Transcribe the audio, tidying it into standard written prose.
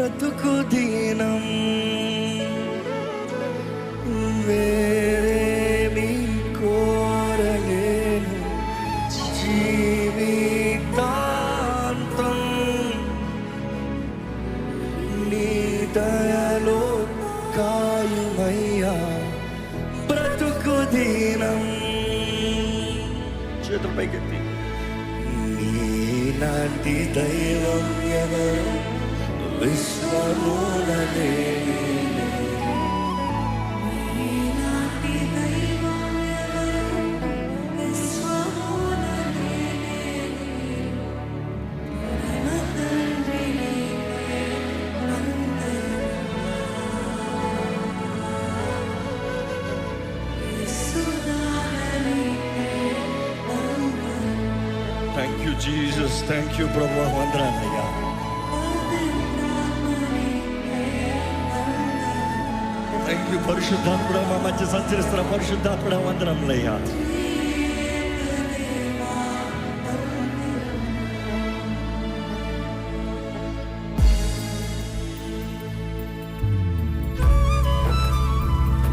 బ్రతుకు దీనం వేరేమీ కోరలేను జీవితాంతం నీ దయలో కాయుమయ్యా బ్రతుకు దీనం. చేతుల పైకెత్తి. నీలాంటి దైవం ఎవరు విశ్వముననే, thank you Jesus, thank you ప్రభువా, వందనాలయ్యా. థ్యాంక్ యూ పరిశుద్ధాత్ముడా, మా మధ్య సంచరిస్తున్న పరిశుద్ధాత్ముడా, వందనములయ్యా.